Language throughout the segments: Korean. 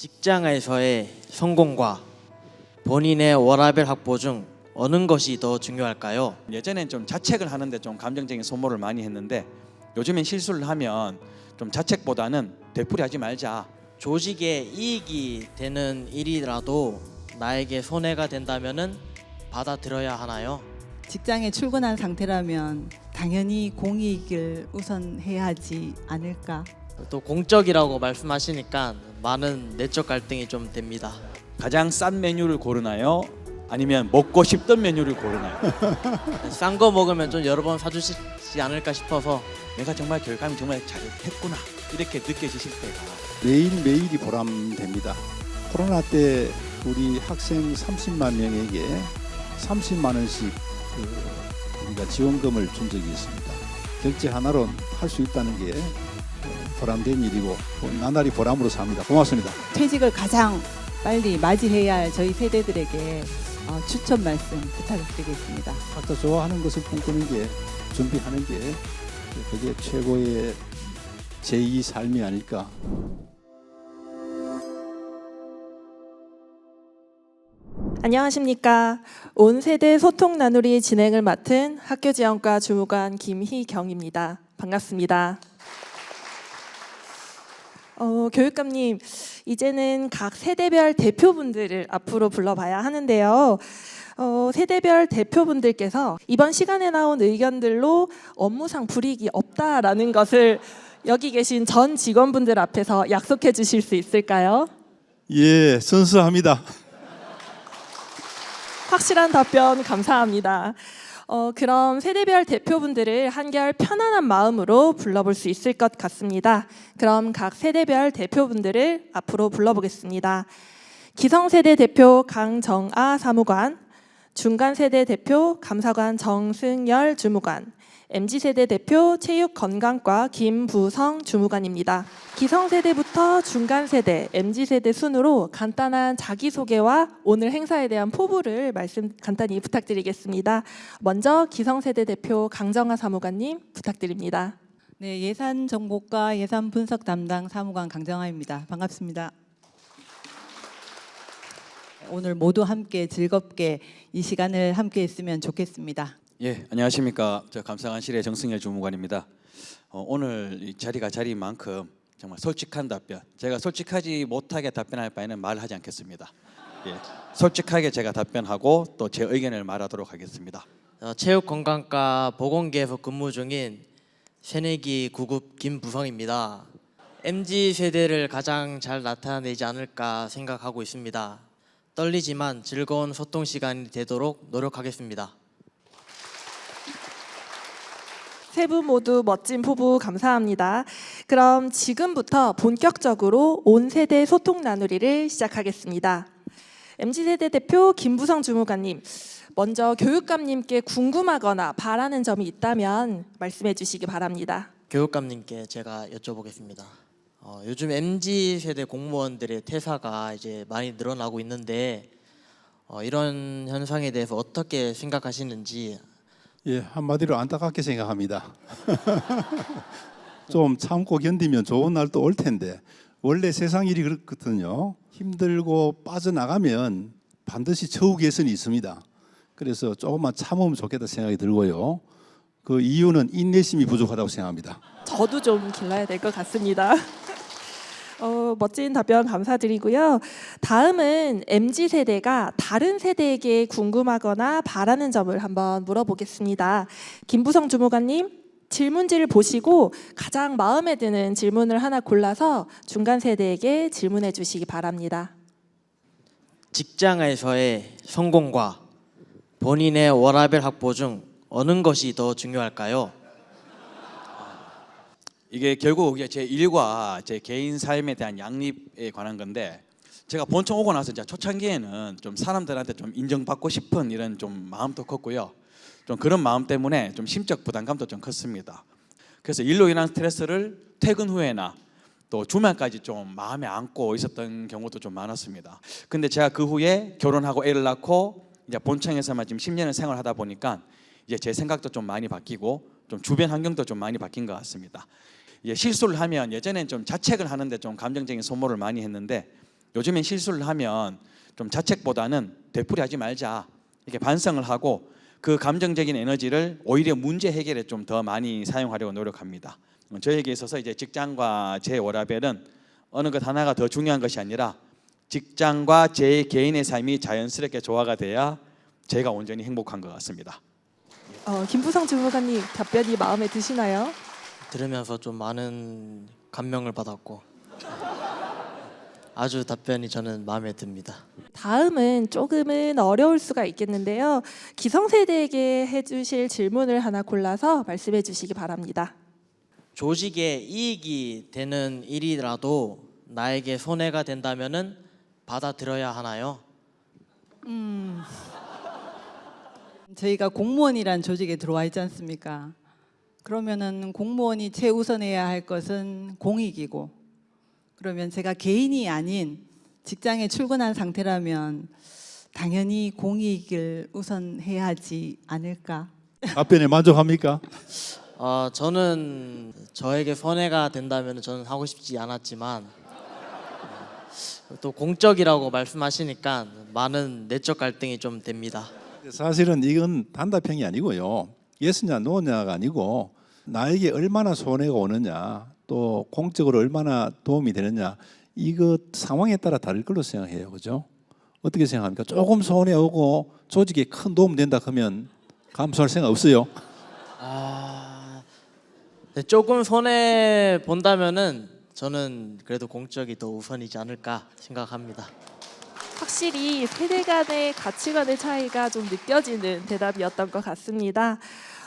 직장에서의 성공과 본인의 워라밸 확보 중 어느 것이 더 중요할까요? 예전엔 좀 자책을 하는데 좀 감정적인 소모를 많이 했는데 요즘엔 실수를 하면 좀 자책보다는 되풀이하지 말자. 조직에 이익이 되는 일이라도 나에게 손해가 된다면은 받아들여야 하나요? 직장에 출근한 상태라면 당연히 공익을 우선해야 하지 않을까. 또 공적이라고 말씀하시니까 많은 내적 갈등이 좀 됩니다. 가장 싼 메뉴를 고르나요? 아니면 먹고 싶던 메뉴를 고르나요? 싼 거 먹으면 좀 여러 번 사주시지 않을까 싶어서 내가 정말 결과물 정말 잘했구나 이렇게 느껴지실 때가 매일매일이 보람됩니다. 코로나 때 우리 학생 30만 명에게 30만 원씩 우리가 지원금을 준 적이 있습니다. 결제 하나로 할 수 있다는 게 보람된 일이고 나날이 보람으로 삽니다. 고맙습니다. 퇴직을 가장 빨리 맞이해야 할 저희 세대들에게 추천 말씀 부탁드리겠습니다. 각자 좋아하는 것을 꿈꾸는 게 준비하는 게 그게 최고의 제2 삶이 아닐까. 안녕하십니까. 온 세대 소통 나누리 진행을 맡은 학교지원과 주무관 김희경입니다. 반갑습니다. 교육감님, 이제는 각 세대별 대표분들을 앞으로 불러봐야 하는데요. 세대별 대표분들께서 이번 시간에 나온 의견들로 업무상 불이익이 없다라는 것을 여기 계신 전 직원분들 앞에서 약속해 주실 수 있을까요? 예, 선수합니다. 확실한 답변 감사합니다. 그럼 세대별 대표분들을 한결 편안한 마음으로 불러볼 수 있을 것 같습니다. 그럼 각 세대별 대표분들을 앞으로 불러보겠습니다. 기성세대 대표 강정아 사무관, 중간세대 대표 감사관 정승열 주무관, MZ세대 대표 체육건강과 김부성 주무관입니다. 기성세대부터 중간세대, MZ세대 순으로 간단한 자기소개와 오늘 행사에 대한 포부를 말씀 간단히 부탁드리겠습니다. 먼저 기성세대 대표 강정아 사무관님 부탁드립니다. 네, 예산 정보과 예산 분석 담당 사무관 강정아입니다. 반갑습니다. 오늘 모두 함께 즐겁게 이 시간을 함께 했으면 좋겠습니다. 예, 안녕하십니까. 저 감사관실의 정승열 주무관입니다. 오늘 이 자리가 자리인 만큼 정말 솔직한 답변, 제가 솔직하지 못하게 답변할 바에는 말을 하지 않겠습니다. 예, 솔직하게 제가 답변하고 또 제 의견을 말하도록 하겠습니다. 체육건강과 보건계에서 근무 중인 새내기 9급 김부성입니다. MZ세대를 가장 잘 나타내지 않을까 생각하고 있습니다. 떨리지만 즐거운 소통 시간이 되도록 노력하겠습니다. 세 분 모두 멋진 포부 감사합니다. 그럼 지금부터 본격적으로 온 세대 소통 나누리를 시작하겠습니다. MZ세대 대표 김부성 주무관님, 먼저 교육감님께 궁금하거나 바라는 점이 있다면 말씀해 주시기 바랍니다. 교육감님께 제가 여쭤보겠습니다. 요즘 MZ세대 공무원들의 퇴사가 이제 많이 늘어나고 있는데 이런 현상에 대해서 어떻게 생각하시는지. 예, 한마디로 안타깝게 생각합니다. 좀 참고 견디면 좋은 날도 올 텐데 원래 세상 일이 그렇거든요. 힘들고 빠져나가면 반드시 처우 개선이 있습니다. 그래서 조금만 참으면 좋겠다 생각이 들고요. 그 이유는 인내심이 부족하다고 생각합니다. 저도 좀 길러야 될 것 같습니다. 멋진 답변 감사드리고요. 다음은 MZ세대가 다른 세대에게 궁금하거나 바라는 점을 한번 물어보겠습니다. 김부성 주무관님, 질문지를 보시고 가장 마음에 드는 질문을 하나 골라서 중간 세대에게 질문해 주시기 바랍니다. 직장에서의 성공과 본인의 워라밸 확보 중 어느 것이 더 중요할까요? 이게 결국 제 일과 제 개인 삶에 대한 양립에 관한 건데 제가 본청 오고 나서 이제 초창기에는 좀 사람들한테 좀 인정받고 싶은 이런 좀 마음도 컸고요. 좀 그런 마음 때문에 좀 심적 부담감도 좀 컸습니다. 그래서 일로 인한 스트레스를 퇴근 후에나 또 주말까지 좀 마음에 안고 있었던 경우도 좀 많았습니다. 근데 제가 그 후에 결혼하고 애를 낳고 이제 본청에서만 지금 10년을 생활하다 보니까 이제 제 생각도 좀 많이 바뀌고 좀 주변 환경도 좀 많이 바뀐 것 같습니다. 실수를 하면 예전엔 좀 자책을 하는데 좀 감정적인 소모를 많이 했는데 요즘엔 실수를 하면 좀 자책보다는 되풀이하지 말자 이렇게 반성을 하고 그 감정적인 에너지를 오히려 문제 해결에 좀 더 많이 사용하려고 노력합니다. 저에게 있어서 이제 직장과 제 워라밸은 어느 것 하나가 더 중요한 것이 아니라 직장과 제 개인의 삶이 자연스럽게 조화가 돼야 제가 온전히 행복한 것 같습니다. 김부성 주무관님 답변이 마음에 드시나요? 들으면서 좀 많은 감명을 받았고 아주 답변이 저는 마음에 듭니다. 다음은 조금은 어려울 수가 있겠는데요. 기성세대에게 해주실 질문을 하나 골라서 말씀해 주시기 바랍니다. 조직에 이익이 되는 일이라도 나에게 손해가 된다면은 받아들여야 하나요? 저희가 공무원이란 조직에 들어와 있지 않습니까? 그러면은 공무원이 최우선해야 할 것은 공익이고, 그러면 제가 개인이 아닌 직장에 출근한 상태라면 당연히 공익을 우선해야 하지 않을까? 답변에 만족합니까? 저는 저에게 손해가 된다면 저는 하고 싶지 않았지만 또 공적이라고 말씀하시니까 많은 내적 갈등이 좀 됩니다. 사실은 이건 단답형이 아니고요. 예스냐 노냐가 아니고 나에게 얼마나 손해가 오느냐 또 공적으로 얼마나 도움이 되느냐 이거 상황에 따라 다를 걸로 생각해요. 그죠? 어떻게 생각합니까? 조금 손해 오고 조직에 큰 도움 된다 하면 감수할 생각 없어요? 조금 손해 본다면은 저는 그래도 공적이 더 우선이지 않을까 생각합니다. 확실히 세대 간의 가치관의 차이가 좀 느껴지는 대답이었던 것 같습니다.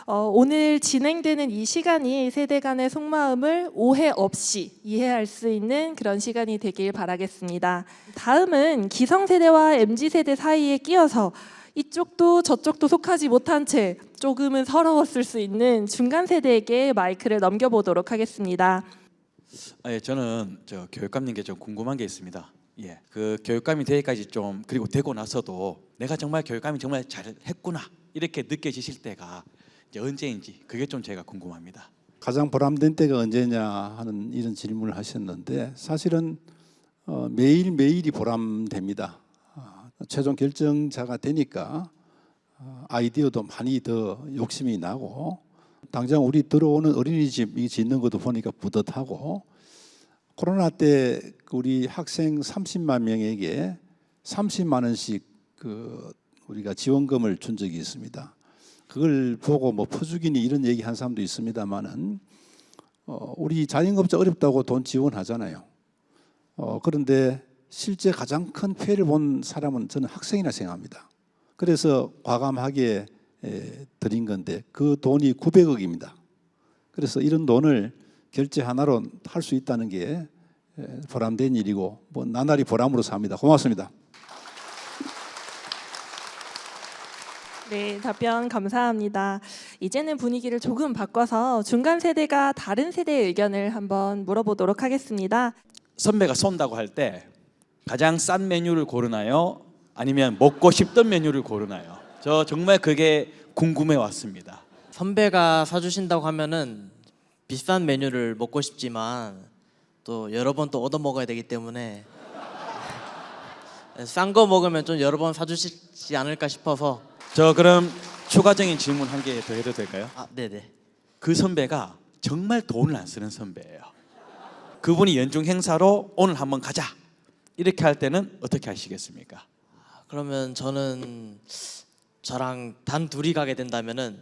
오늘 진행되는 이 시간이 세대 간의 속마음을 오해 없이 이해할 수 있는 그런 시간이 되길 바라겠습니다. 다음은 기성세대와 MZ세대 사이에 끼어서 이쪽도 저쪽도 속하지 못한 채 조금은 서러웠을 수 있는 중간 세대에게 마이크를 넘겨보도록 하겠습니다. 예, 저는 저 교육감님께 좀 궁금한 게 있습니다. 예, 그 교육감이 되기까지 좀 그리고 되고 나서도 내가 정말 교육감이 정말 잘했구나 이렇게 느껴지실 때가 이제 언제인지 그게 좀 제가 궁금합니다. 가장 보람된 때가 언제냐 하는 이런 질문을 하셨는데 사실은 매일매일이 보람됩니다. 최종 결정자가 되니까 아이디어도 많이 더 욕심이 나고 당장 우리 들어오는 어린이집 짓는 것도 보니까 뿌듯하고 코로나 때 우리 학생 30만 명에게 30만 원씩 우리가 지원금을 준 적이 있습니다. 그걸 보고 뭐 퍼주기니 이런 얘기 한 사람도 있습니다만은 우리 자영업자 어렵다고 돈 지원하잖아요. 그런데 실제 가장 큰 피해를 본 사람은 저는 학생이라 생각합니다. 그래서 과감하게 드린 건데 그 돈이 900억입니다. 그래서 이런 돈을 결제 하나로 할 수 있다는 게 보람된 일이고 뭐 나날이 보람으로 삽니다. 고맙습니다. 네, 답변 감사합니다. 이제는 분위기를 조금 바꿔서 중간 세대가 다른 세대의 의견을 한번 물어보도록 하겠습니다. 선배가 쏜다고 할 때 가장 싼 메뉴를 고르나요? 아니면 먹고 싶던 메뉴를 고르나요? 저 정말 그게 궁금해 왔습니다. 선배가 사주신다고 하면은 비싼 메뉴를 먹고 싶지만 또 여러 번 또 얻어 먹어야 되기 때문에 싼 거 먹으면 좀 여러 번 사주시지 않을까 싶어서. 저 그럼 추가적인 질문 한 개 더 해도 될까요? 네네. 그 선배가 정말 돈을 안 쓰는 선배예요. 그분이 연중 행사로 오늘 한번 가자 이렇게 할 때는 어떻게 하시겠습니까? 그러면 저는 저랑 단 둘이 가게 된다면은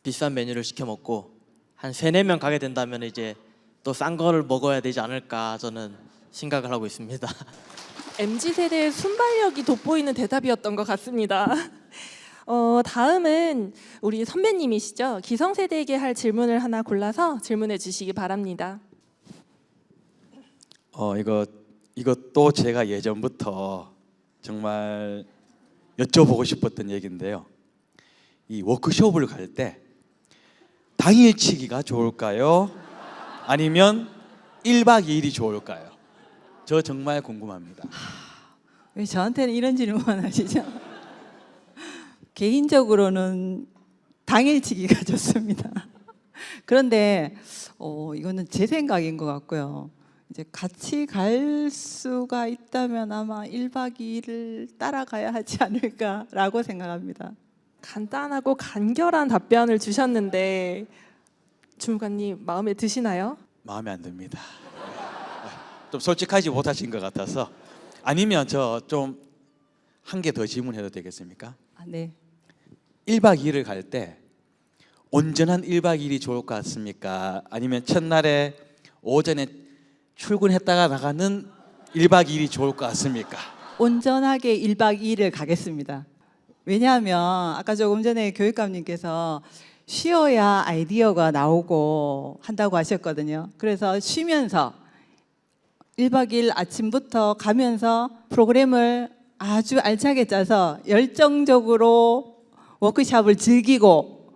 비싼 메뉴를 시켜 먹고 한 3-4명 가게 된다면 이제 또 싼 거를 먹어야 되지 않을까 저는 생각을 하고 있습니다. MZ세대의 순발력이 돋보이는 대답이었던 것 같습니다. 다음은 우리 선배님이시죠. 기성세대에게 할 질문을 하나 골라서 질문해 주시기 바랍니다. 이것도 제가 예전부터 정말 여쭤보고 싶었던 얘기인데요. 이 워크숍을 갈 때 당일치기가 좋을까요? 아니면 1박 2일이 좋을까요? 저 정말 궁금합니다. 왜 저한테는 이런 질문만 하시죠? 개인적으로는 당일치기가 좋습니다. 그런데 이거는 제 생각인 것 같고요. 이제 같이 갈 수가 있다면 아마 1박 2일을 따라가야 하지 않을까라고 생각합니다. 간단하고 간결한 답변을 주셨는데 주무관님 마음에 드시나요? 마음에 안 듭니다. 좀 솔직하지 못하신 것 같아서. 아니면 저 좀 한 개 더 질문해도 되겠습니까? 아, 네. 1박 2일을 갈 때 온전한 1박 2일이 좋을 것 같습니까? 아니면 첫날에 오전에 출근했다가 나가는 1박 2일이 좋을 것 같습니까? 온전하게 1박 2일을 가겠습니다. 왜냐하면 아까 조금 전에 교육감님께서 쉬어야 아이디어가 나오고 한다고 하셨거든요. 그래서 쉬면서 1박 2일 아침부터 가면서 프로그램을 아주 알차게 짜서 열정적으로 워크숍을 즐기고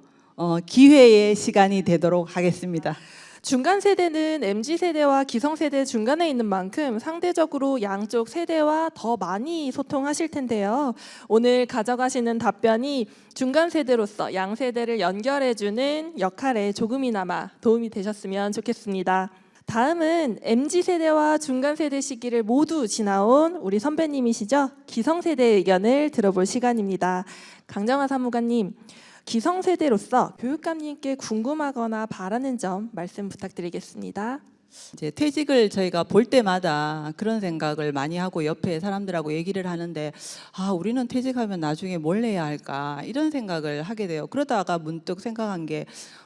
기회의 시간이 되도록 하겠습니다. 중간 세대는 MZ 세대와 기성 세대 중간에 있는 만큼 상대적으로 양쪽 세대와 더 많이 소통하실 텐데요. 오늘 가져가시는 답변이 중간 세대로서 양 세대를 연결해주는 역할에 조금이나마 도움이 되셨으면 좋겠습니다. 다음은 MZ 세대와 중간 세대 시기를 모두 지나온 우리 선배님이시죠. 기성 세대의 의견을 들어볼 시간입니다. 강정화 사무관님, 기성세대로서 교육감님께 궁금하거나 바라는 점 말씀 부탁드리겠습니다. 이제 퇴직을 저희가 볼 때마다 그런 생각을 많이 하고 옆에 사람들하고 얘기를 하는데 우리는 퇴직하면 나중에 뭘 해야 할까 이런 생각을 하게 돼요. 그러다가 문득 생각한 게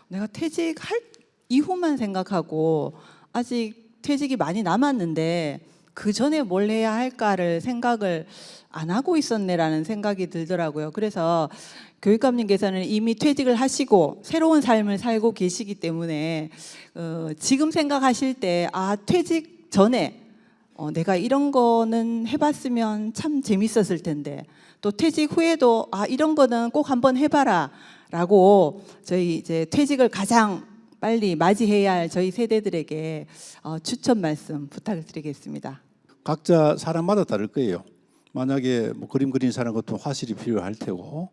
내가 퇴직할 이후만 생각하고 아직 퇴직이 많이 남았는데 그 전에 뭘 해야 할까를 생각을 안 하고 있었네라는 생각이 들더라고요. 그래서 교육감님께서는 이미 퇴직을 하시고 새로운 삶을 살고 계시기 때문에 지금 생각하실 때 퇴직 전에 내가 이런 거는 해봤으면 참 재밌었을 텐데 또 퇴직 후에도 이런 거는 꼭 한번 해봐라 라고 저희 이제 퇴직을 가장 빨리 맞이해야 할 저희 세대들에게 추천 말씀 부탁을 드리겠습니다. 각자 사람마다 다를 거예요. 만약에 뭐 그림 그리는 사람 같으면 화실이 필요할 테고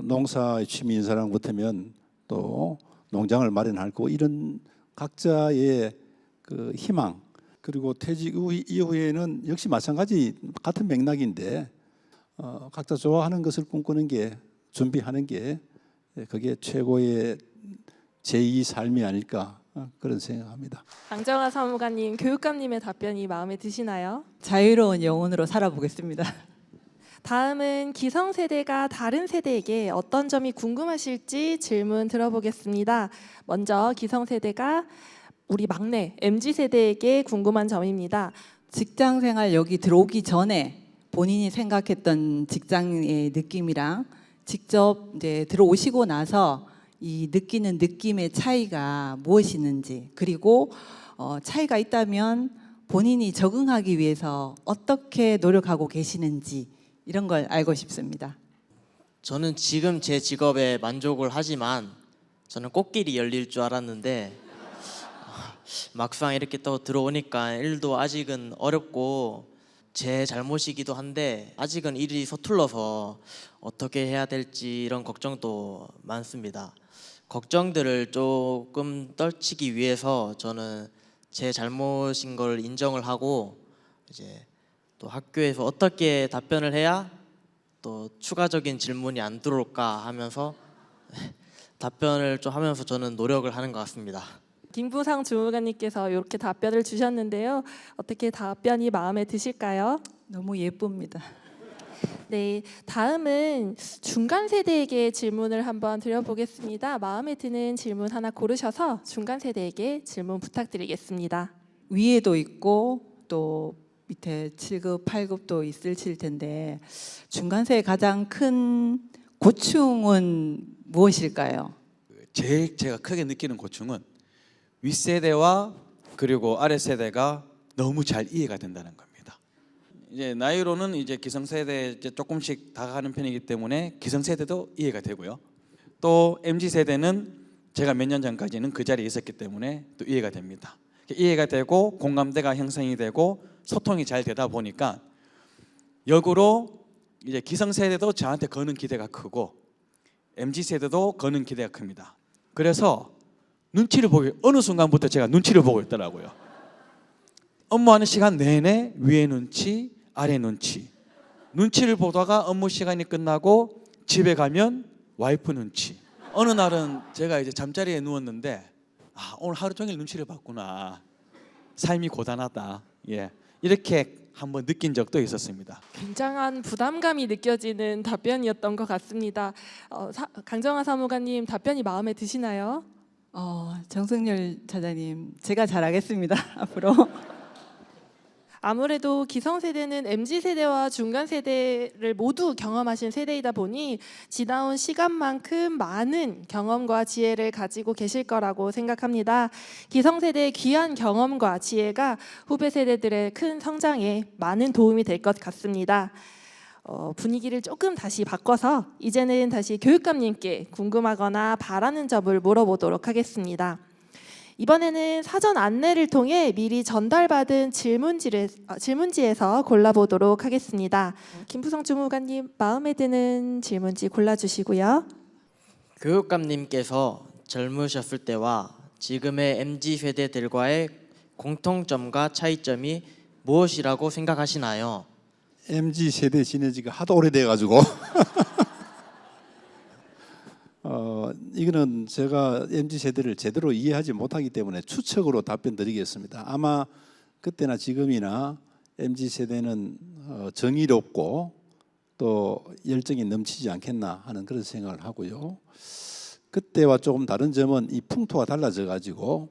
농사의 취미인 사람 같으면 또 농장을 마련할 거고 이런 각자의 그 희망 그리고 퇴직 이후에는 역시 마찬가지 같은 맥락인데 각자 좋아하는 것을 꿈꾸는 게 준비하는 게 그게 최고의 제2 삶이 아닐까 그런 생각합니다. 강정화 사무관님, 교육감님의 답변이 마음에 드시나요? 자유로운 영혼으로 살아보겠습니다. 다음은 기성세대가 다른 세대에게 어떤 점이 궁금하실지 질문 들어보겠습니다. 먼저 기성세대가 우리 막내 MZ세대에게 궁금한 점입니다. 직장 생활 여기 들어오기 전에 본인이 생각했던 직장의 느낌이랑 직접 이제 들어오시고 나서 이 느끼는 느낌의 차이가 무엇이 있는지 그리고 차이가 있다면 본인이 적응하기 위해서 어떻게 노력하고 계시는지 이런 걸 알고 싶습니다. 저는 지금 제 직업에 만족을 하지만 저는 꽃길이 열릴 줄 알았는데 막상 이렇게 또 들어오니까 일도 아직은 어렵고 제 잘못이기도 한데 아직은 일이 서툴러서 어떻게 해야 될지 이런 걱정도 많습니다. 걱정들을 조금 떨치기 위해서 저는 제 잘못인 걸 인정을 하고 이제 또 학교에서 어떻게 답변을 해야 또 추가적인 질문이 안 들어올까 하면서 답변을 좀 하면서 저는 노력을 하는 것 같습니다. 김부상 주무관님께서 이렇게 답변을 주셨는데요. 어떻게 답변이 마음에 드실까요? 너무 예쁩니다. 네, 다음은 중간 세대에게 질문을 한번 드려보겠습니다. 마음에 드는 질문 하나 고르셔서 중간 세대에게 질문 부탁드리겠습니다. 위에도 있고 또 밑에 7급, 8급도 있을 텐데 중간세의 가장 큰 고충은 무엇일까요? 제일 제가 크게 느끼는 고충은 윗세대와 그리고 아랫세대가 너무 잘 이해가 된다는 겁니다. 이제 나이로는 이제 기성세대에 이제 조금씩 다가가는 편이기 때문에 기성세대도 이해가 되고요. 또 MZ세대는 제가 몇 년 전까지는 그 자리에 있었기 때문에 또 이해가 됩니다. 이해가 되고 공감대가 형성이 되고 소통이 잘 되다 보니까 역으로 이제 기성세대도 저한테 거는 기대가 크고 MZ세대도 거는 기대가 큽니다. 그래서 눈치를 보기 어느 순간부터 제가 눈치를 보고 있더라고요. 업무하는 시간 내내 위에 눈치, 아래 눈치. 눈치를 보다가 업무 시간이 끝나고 집에 가면 와이프 눈치. 어느 날은 제가 이제 잠자리에 누웠는데 오늘 하루 종일 눈치를 봤구나. 삶이 고단하다. 예. 이렇게 한번 느낀 적도 있었습니다. 굉장한 부담감이 느껴지는 답변이었던 것 같습니다. 강정화 사무관님 답변이 마음에 드시나요? 정승열 차장님, 제가 잘하겠습니다. 앞으로. 아무래도 기성세대는 MZ세대와 중간세대를 모두 경험하신 세대이다 보니 지나온 시간만큼 많은 경험과 지혜를 가지고 계실 거라고 생각합니다. 기성세대의 귀한 경험과 지혜가 후배 세대들의 큰 성장에 많은 도움이 될 것 같습니다. 분위기를 조금 다시 바꿔서 이제는 다시 교육감님께 궁금하거나 바라는 점을 물어보도록 하겠습니다. 이번에는 사전 안내를 통해 미리 전달받은 질문지에서 골라보도록 하겠습니다. 김부성 주무관님, 마음에 드는 질문지 골라주시고요. 교육감님께서 젊으셨을 때와 지금의 MZ 세대들과의 공통점과 차이점이 무엇이라고 생각하시나요? MZ 세대 지낸 지가 하도 오래돼가지고 이거는 제가 MZ 세대를 제대로 이해하지 못하기 때문에 추측으로 답변드리겠습니다. 아마 그때나 지금이나 MZ 세대는 정의롭고 또 열정이 넘치지 않겠나 하는 그런 생각을 하고요. 그때와 조금 다른 점은 이 풍토가 달라져 가지고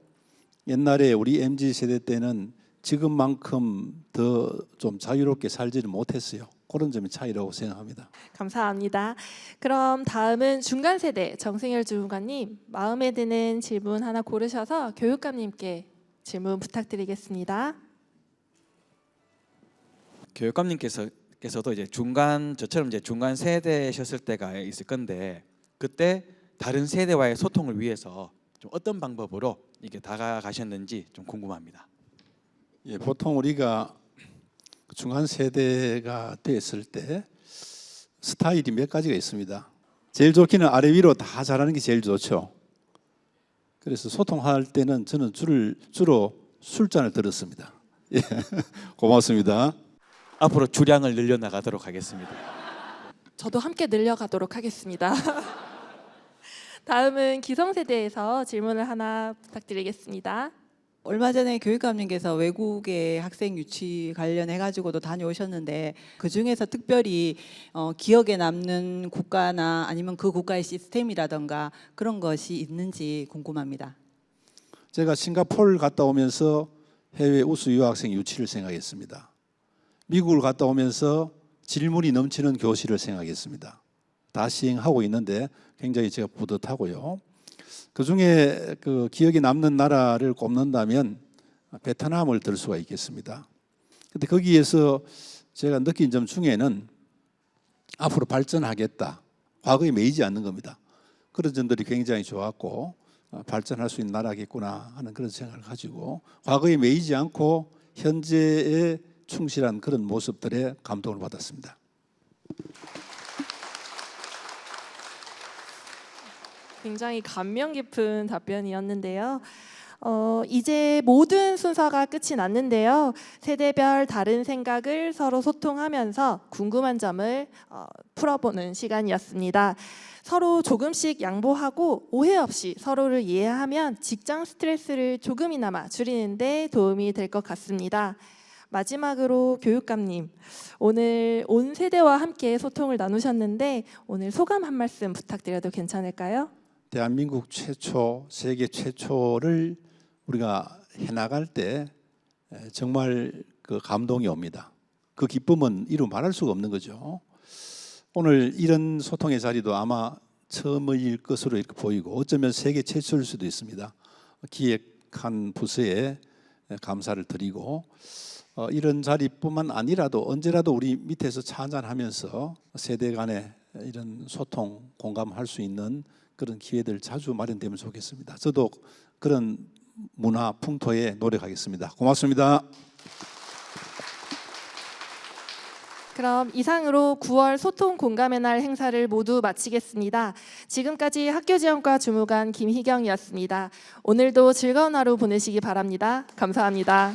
옛날에 우리 MZ 세대 때는 지금만큼 더 좀 자유롭게 살지를 못했어요. 그런 점이 차이라고 생각합니다. 감사합니다. 그럼 다음은 중간세대 정승열 주무관님, 마음에 드는 질문 하나 고르셔서 교육감님께 질문 부탁드리겠습니다. 교육감님께서도 이제 저처럼 이제 중간 세대셨을 때가 있을 건데 그때 다른 세대와의 소통을 위해서 좀 어떤 방법으로 이게 다가가셨는지 좀 궁금합니다. 예, 보통 우리가 중간 세대가 됐을 때 스타일이 몇 가지가 있습니다. 제일 좋기는 아래 위로 다 잘하는 게 제일 좋죠. 그래서 소통할 때는 저는 주로 술잔을 들었습니다. 예, 고맙습니다. 앞으로 주량을 늘려나가도록 하겠습니다. 저도 함께 늘려가도록 하겠습니다. 다음은 기성세대에서 질문을 하나 부탁드리겠습니다. 얼마 전에 교육감님께서 외국의 학생 유치 관련해 가지고도 다녀오셨는데 그 중에서 특별히 기억에 남는 국가나 아니면 그 국가의 시스템이라던가 그런 것이 있는지 궁금합니다. 제가 싱가포르를 갔다 오면서 해외 우수 유학생 유치를 생각했습니다. 미국을 갔다 오면서 질문이 넘치는 교실을 생각했습니다. 다 시행하고 있는데 굉장히 제가 뿌듯하고요. 그중에 그 기억에 남는 나라를 꼽는다면 베트남을 들 수가 있겠습니다. 근데 거기에서 제가 느낀 점 중에는 앞으로 발전하겠다. 과거에 매이지 않는 겁니다. 그런 점들이 굉장히 좋았고 발전할 수 있는 나라겠구나 하는 그런 생각을 가지고 과거에 매이지 않고 현재에 충실한 그런 모습들에 감동을 받았습니다. 굉장히 감명 깊은 답변이었는데요. 이제 모든 순서가 끝이 났는데요. 세대별 다른 생각을 서로 소통하면서 궁금한 점을 풀어보는 시간이었습니다. 서로 조금씩 양보하고 오해 없이 서로를 이해하면 직장 스트레스를 조금이나마 줄이는 데 도움이 될 것 같습니다. 마지막으로 교육감님, 오늘 온 세대와 함께 소통을 나누셨는데 오늘 소감 한 말씀 부탁드려도 괜찮을까요? 대한민국 최초, 세계 최초를 우리가 해나갈 때 정말 그 감동이 옵니다. 그 기쁨은 이루 말할 수가 없는 거죠. 오늘 이런 소통의 자리도 아마 처음일 것으로 이렇게 보이고 어쩌면 세계 최초일 수도 있습니다. 기획한 부서에 감사를 드리고 이런 자리뿐만 아니라도 언제라도 우리 밑에서 차 한잔하면서 세대 간의 이런 소통, 공감할 수 있는 그런 기회들 자주 마련되면 좋겠습니다. 저도 그런 문화 풍토에 노력하겠습니다. 고맙습니다. 그럼 이상으로 9월 소통 공감의 날 행사를 모두 마치겠습니다. 지금까지 학교지원과 주무관 김희경이었습니다. 오늘도 즐거운 하루 보내시기 바랍니다. 감사합니다.